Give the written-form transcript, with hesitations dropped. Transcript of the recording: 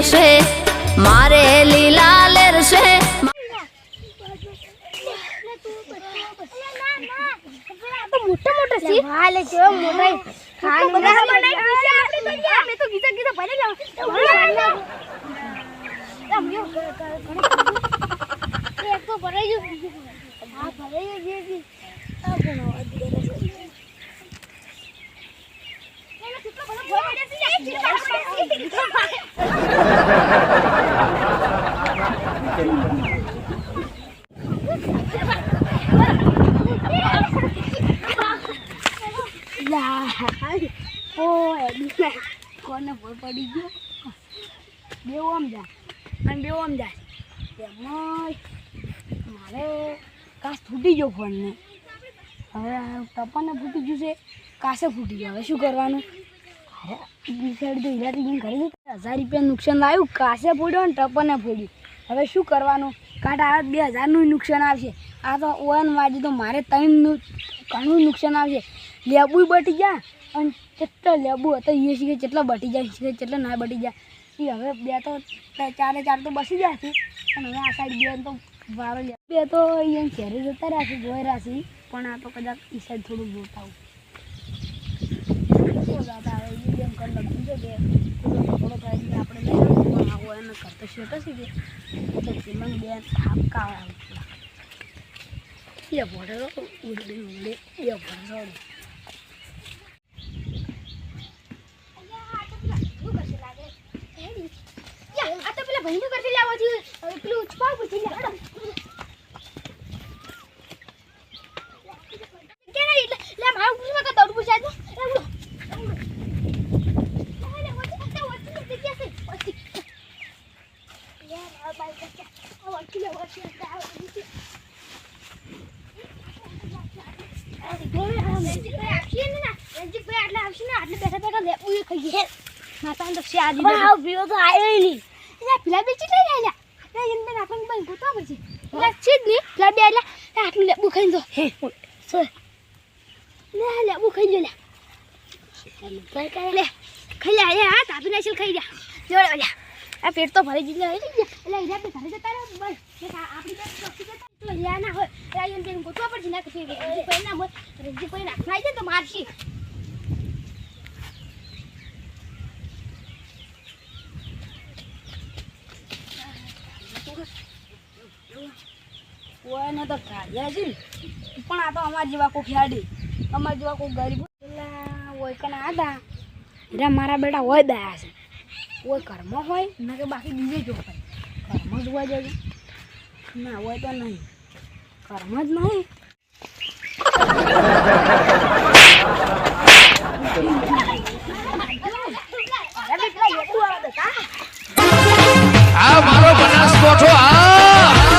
લેરશે મારે લીલા લેરશે મોટા મોટા છે હાલે જો મોટા ખાન બના બનાઈ પીસે આપણે દુનિયા મે તો ગીતા ગીતા ભરે લાવ અમ્યો એક તો ભરે જો હા ભરે જે આ ભણો અધરે એને કેટલો ભલો ભોય કોને ભોય પડી ગયો બેવ આમ જા અને બેવ આમ જાય એમાં મારે કાસ ફૂટી ગયો ફોનને હવે ટપાને ફૂટી ગયું છે કાસે ફૂટી ગયો હવે શું કરવાનું અરે બી સાઈડ તો હીરાથી ઘરે 1000 રૂપિયા નુકસાન આવ્યું કાસે ફૂટ્યો ને ટપાને ફૂટ્યું હવે શું કરવાનું કાંટ આવે 2000નું નુકસાન આવશે આ તો ઓન વાજી તો મારે 3નું ઘણું નુકસાન આવશે લેબુ બટી ગયા અને કેટલા લેબુ હતા એ શીખે કેટલા બટી જાય શીખે કેટલા ના બટી જાય એ હવે બે તો ચારે ચાર તો બસી જાય છે પણ હવે આ સાઈડ બે તો વારો લે બે તો અહીંયા ઘેરે જતા રહ્યા છે જોઈ રહ્યા છે પણ આ તો કદાચ એ સાઈડ થોડું જોતા આવું એમ કરી લખ્યું છે કે થોડો થાય આપણે લઈ આવો એને કરતા શેઠ છે કે ચીમન બે હાપકા આવે એ ભોડે ઉડે ઉડે એ ભોડે ભાઈ કરશે લાવો છે પેલું ઉચપાવ પછી લે કે નહીં લે મારું પૂછવા કે દોડ પૂછા દે પેલા બેચી લઈ આયા એને આપણને બંધ ગોતવા પછી પેલા છે જ નહીં પેલા બે એટલે આટલું લેબુ ખાઈ દો લે લેબુ ખાઈ લે લે ખાઈ લે હા તાપી નાખી ખાઈ જા જોડે લે આ પેટ તો ભરી ગયું એટલે હીરા પે ઘરે જતા રહે બસ આપણી પેટ ચોકી જતા તો હીરા ના હોય એટલે એને ગોતવા પડશે ના કશું કોઈ ના હોય રજી કોઈ નાખવાય છે તો મારશી કોઈને તો કાઢ્યા છે પણ આ તો અમારા જેવા કોઈ ખેડી અમારા જેવા કોઈ ગરીબ પેલા હોય કે ના હતા હીરા મારા બેટા હોય દયા છે કોઈ ઘરમાં હોય ના કે બાકી બીજે જો હોય ઘરમાં જ હોય જજો ના હોય તો નહીં ઘરમાં જ નહીં આ મારો બનાસકોઠો